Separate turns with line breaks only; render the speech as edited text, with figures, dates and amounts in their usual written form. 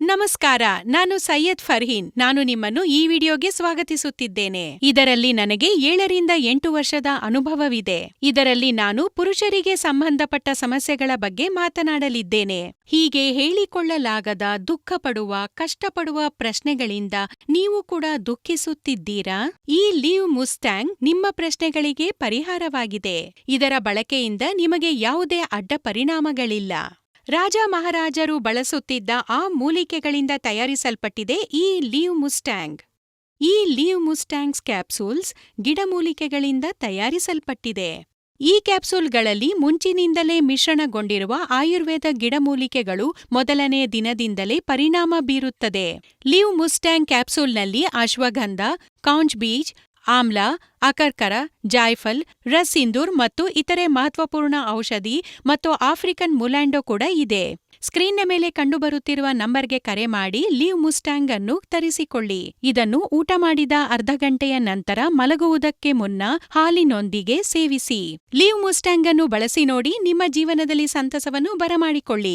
ನಮಸ್ಕಾರ, ನಾನು ಸೈಯದ್ ಫರ್ಹೀನ್. ನಾನು ನಿಮ್ಮನ್ನು ಈ ವಿಡಿಯೋಗೆ ಸ್ವಾಗತಿಸುತ್ತಿದ್ದೇನೆ. ಇದರಲ್ಲಿ ನನಗೆ 7ರಿಂದ 8 ವರ್ಷದ ಅನುಭವವಿದೆ. ಇದರಲ್ಲಿ ನಾನು ಪುರುಷರಿಗೆ ಸಂಬಂಧಪಟ್ಟ ಸಮಸ್ಯೆಗಳ ಬಗ್ಗೆ ಮಾತನಾಡಲಿದ್ದೇನೆ. ಹೀಗೆ ಹೇಳಿಕೊಳ್ಳಲಾಗದ, ದುಃಖಪಡುವ, ಕಷ್ಟಪಡುವ ಪ್ರಶ್ನೆಗಳಿಂದ ನೀವು ಕೂಡ ದುಃಖಿಸುತ್ತಿದ್ದೀರಾ? ಈ ಲೀವ್ ಮುಸ್ಟ್ಯಾಂಗ್ ನಿಮ್ಮ ಪ್ರಶ್ನೆಗಳಿಗೆ ಪರಿಹಾರವಾಗಿದೆ. ಇದರ ಬಳಕೆಯಿಂದ ನಿಮಗೆ ಯಾವುದೇ ಅಡ್ಡ ಪರಿಣಾಮಗಳಿಲ್ಲ. ರಾಜ ಮಹಾರಾಜರು ಬಳಸುತ್ತಿದ್ದ ಆ ಮೂಲಿಕೆಗಳಿಂದ ತಯಾರಿಸಲ್ಪಟ್ಟಿದೆ ಈ ಲೀವ್ ಮುಸ್ಟ್ಯಾಂಗ್. ಈ ಲೀವ್ ಮುಸ್ಟ್ಯಾಂಗ್ಸ್ ಕ್ಯಾಪ್ಸೂಲ್ಸ್ ಗಿಡಮೂಲಿಕೆಗಳಿಂದ ತಯಾರಿಸಲ್ಪಟ್ಟಿದೆ. ಈ ಕ್ಯಾಪ್ಸೂಲ್ಗಳಲ್ಲಿ ಮುಂಚಿನಿಂದಲೇ ಮಿಶ್ರಣಗೊಂಡಿರುವ ಆಯುರ್ವೇದ ಗಿಡಮೂಲಿಕೆಗಳು ಮೊದಲನೇ ದಿನದಿಂದಲೇ ಪರಿಣಾಮ ಬೀರುತ್ತದೆ. ಲೀವ್ ಮುಸ್ಟ್ಯಾಂಗ್ ಕ್ಯಾಪ್ಸೂಲ್ನಲ್ಲಿ ಅಶ್ವಗಂಧ, ಕೌಂಜ್ ಬೀಜ್, ಆಮ್ಲ, ಅಕರ್ಕರ, ಜಾಯ್ಫಲ್, ರಸ್ ಸಿಂಧೂರ್ ಮತ್ತು ಇತರೆ ಮಹತ್ವಪೂರ್ಣ ಔಷಧಿ ಮತ್ತು ಆಫ್ರಿಕನ್ ಮುಲ್ಯಾಂಡೋ ಕೂಡ ಇದೆ. ಸ್ಕ್ರೀನ್ನ ಮೇಲೆ ಕಂಡುಬರುತ್ತಿರುವ ನಂಬರ್ಗೆ ಕರೆ ಮಾಡಿ ಲೀವ್ ಮುಸ್ಟ್ಯಾಂಗ್ ಅನ್ನು ತರಿಸಿಕೊಳ್ಳಿ. ಇದನ್ನು ಊಟ ಮಾಡಿದ ಅರ್ಧ ಗಂಟೆಯ ನಂತರ ಮಲಗುವುದಕ್ಕೆ ಮುನ್ನ ಹಾಲಿನೊಂದಿಗೆ ಸೇವಿಸಿ. ಲೀವ್ ಮುಸ್ಟ್ಯಾಂಗ್ ಅನ್ನು ಬಳಸಿ ನೋಡಿ, ನಿಮ್ಮ ಜೀವನದಲ್ಲಿ ಸಂತಸವನ್ನು ಬರಮಾಡಿಕೊಳ್ಳಿ.